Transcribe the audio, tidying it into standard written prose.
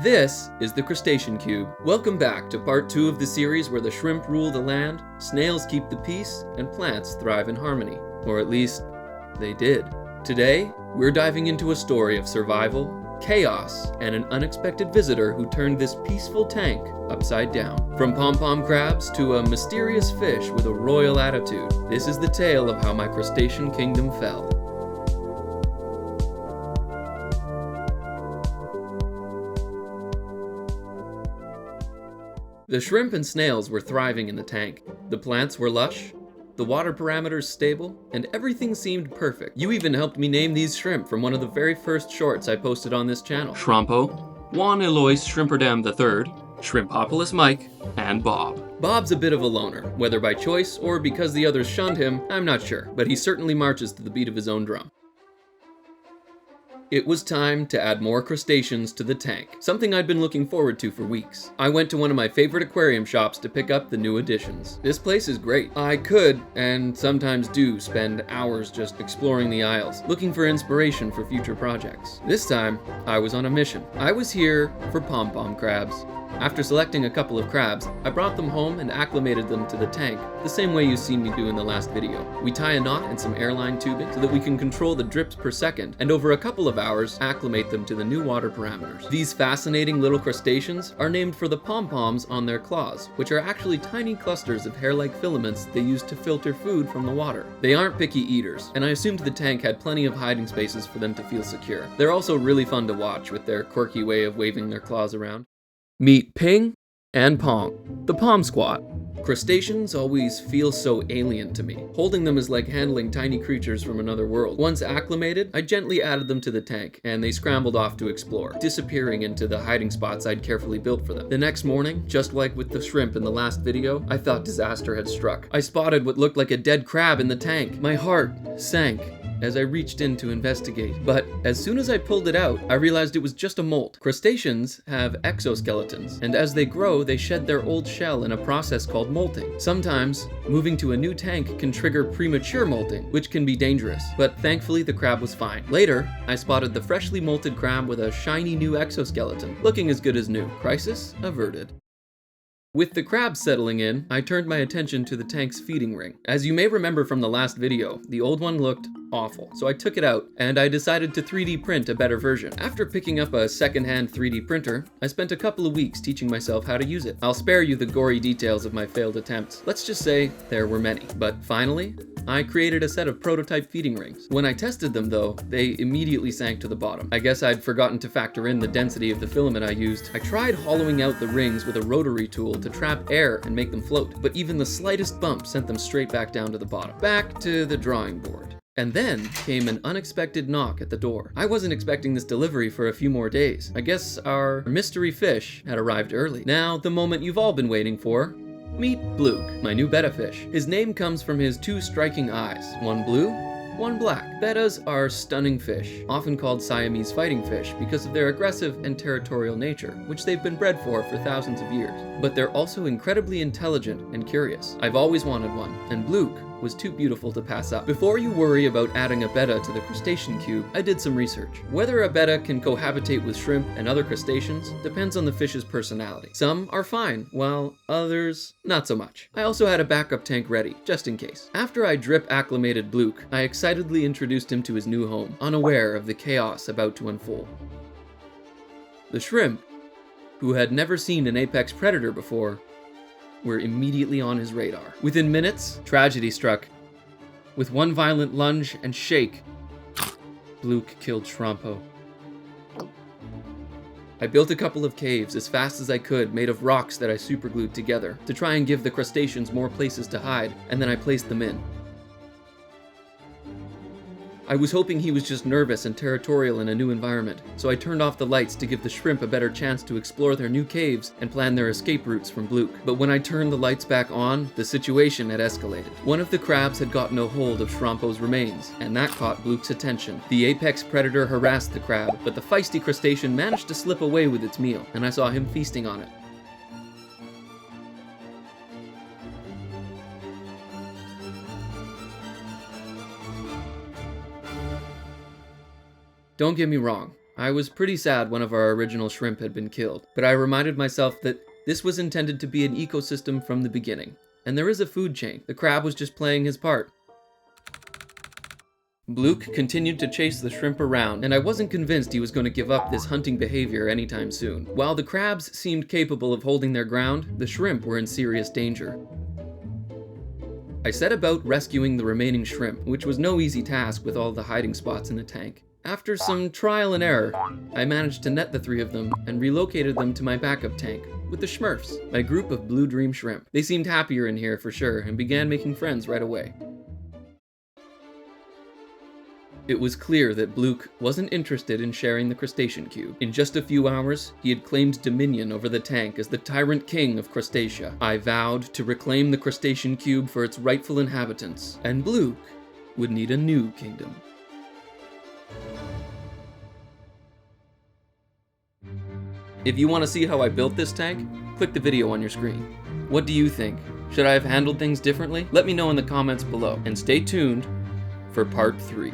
This is the Crustacean Cube. Welcome back to part 2 of the series where the shrimp rule the land, snails keep the peace, and plants thrive in harmony. Or at least, they did. Today, we're diving into a story of survival, chaos, and an unexpected visitor who turned this peaceful tank upside down. From Pom Pom Crabs to a mysterious fish with a royal attitude, this is the tale of how my crustacean kingdom fell. The shrimp and snails were thriving in the tank. The plants were lush, the water parameters stable, and everything seemed perfect. You even helped me name these shrimp from one of the very first shorts I posted on this channel. Shrompo, Juan Eloise Shrimperdam III, Shrimpopolis Mike, and Bob. Bob's a bit of a loner, whether by choice or because the others shunned him, I'm not sure, but he certainly marches to the beat of his own drum. It was time to add more crustaceans to the tank, something I'd been looking forward to for weeks. I went to one of my favorite aquarium shops to pick up the new additions. This place is great. I could, and sometimes do, spend hours just exploring the aisles, looking for inspiration for future projects. This time, I was on a mission. I was here for Pom Pom Crabs. After selecting a couple of crabs, I brought them home and acclimated them to the tank, the same way you've seen me do in the last video. We tie a knot in some airline tubing so that we can control the drips per second, and over a couple of hours, acclimate them to the new water parameters. These fascinating little crustaceans are named for the pom-poms on their claws, which are actually tiny clusters of hair-like filaments they use to filter food from the water. They aren't picky eaters, and I assumed the tank had plenty of hiding spaces for them to feel secure. They're also really fun to watch with their quirky way of waving their claws around. Meet Ping and Pong, the Pom Squad. Crustaceans always feel so alien to me. Holding them is like handling tiny creatures from another world. Once acclimated, I gently added them to the tank, and they scrambled off to explore, disappearing into the hiding spots I'd carefully built for them. The next morning, just like with the shrimp in the last video, I thought disaster had struck. I spotted what looked like a dead crab in the tank. My heart sank as I reached in to investigate. But as soon as I pulled it out, I realized it was just a molt. Crustaceans have exoskeletons, and as they grow, they shed their old shell in a process called molting. Sometimes, moving to a new tank can trigger premature molting, which can be dangerous, but thankfully the crab was fine. Later, I spotted the freshly molted crab with a shiny new exoskeleton, looking as good as new. Crisis averted. With the crabs settling in, I turned my attention to the tank's feeding ring. As you may remember from the last video, the old one looked awful, so I took it out, and I decided to 3D print a better version. After picking up a second-hand 3D printer, I spent a couple of weeks teaching myself how to use it. I'll spare you the gory details of my failed attempts. Let's just say there were many. But finally, I created a set of prototype feeding rings. When I tested them though, they immediately sank to the bottom. I guess I'd forgotten to factor in the density of the filament I used. I tried hollowing out the rings with a rotary tool to trap air and make them float, but even the slightest bump sent them straight back down to the bottom. Back to the drawing board. And then came an unexpected knock at the door. I wasn't expecting this delivery for a few more days. I guess our mystery fish had arrived early. Now, the moment you've all been waiting for. Meet Bluek, my new Betta fish. His name comes from his two striking eyes, one blue, one black. Bettas are stunning fish, often called Siamese fighting fish because of their aggressive and territorial nature, which they've been bred for thousands of years. But they're also incredibly intelligent and curious. I've always wanted one, and Bluek was too beautiful to pass up. Before you worry about adding a Betta to the Crustacean Cube, I did some research. Whether a Betta can cohabitate with shrimp and other crustaceans depends on the fish's personality. Some are fine, while others, not so much. I also had a backup tank ready, just in case. After I drip acclimated Bluek, I excitedly introduced him to his new home, unaware of the chaos about to unfold. The shrimp, who had never seen an apex predator before, were immediately on his radar. Within minutes, tragedy struck. With one violent lunge and shake, Bluek killed Shrompo. I built a couple of caves as fast as I could, made of rocks that I superglued together, to try and give the crustaceans more places to hide, and then I placed them in. I was hoping he was just nervous and territorial in a new environment, so I turned off the lights to give the shrimp a better chance to explore their new caves and plan their escape routes from Bluek. But when I turned the lights back on, the situation had escalated. One of the crabs had gotten a hold of Shrompo's remains, and that caught Bluk's attention. The apex predator harassed the crab, but the feisty crustacean managed to slip away with its meal, and I saw him feasting on it. Don't get me wrong, I was pretty sad one of our original shrimp had been killed, but I reminded myself that this was intended to be an ecosystem from the beginning, and there is a food chain. The crab was just playing his part. Bluek continued to chase the shrimp around, and I wasn't convinced he was going to give up this hunting behavior anytime soon. While the crabs seemed capable of holding their ground, the shrimp were in serious danger. I set about rescuing the remaining shrimp, which was no easy task with all the hiding spots in the tank. After some trial and error, I managed to net the 3 of them and relocated them to my backup tank with the Smurfs, my group of blue dream shrimp. They seemed happier in here for sure and began making friends right away. It was clear that Bluek wasn't interested in sharing the Crustacean Cube. In just a few hours, he had claimed dominion over the tank as the tyrant king of Crustacea. I vowed to reclaim the Crustacean Cube for its rightful inhabitants, and Bluek would need a new kingdom. If you want to see how I built this tank, click the video on your screen. What do you think? Should I have handled things differently? Let me know in the comments below, and stay tuned for part 3.